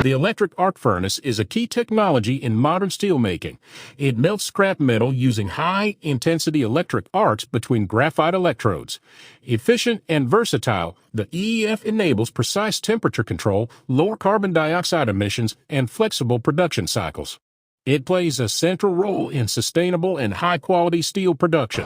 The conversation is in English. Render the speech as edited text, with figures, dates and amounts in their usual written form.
The electric arc furnace is a key technology in modern steelmaking. It melts scrap metal using high-intensity electric arcs between graphite electrodes. Efficient and versatile, the EEF enables precise temperature control, lower carbon dioxide emissions, and flexible production cycles. It plays a central role in sustainable and high-quality steel production.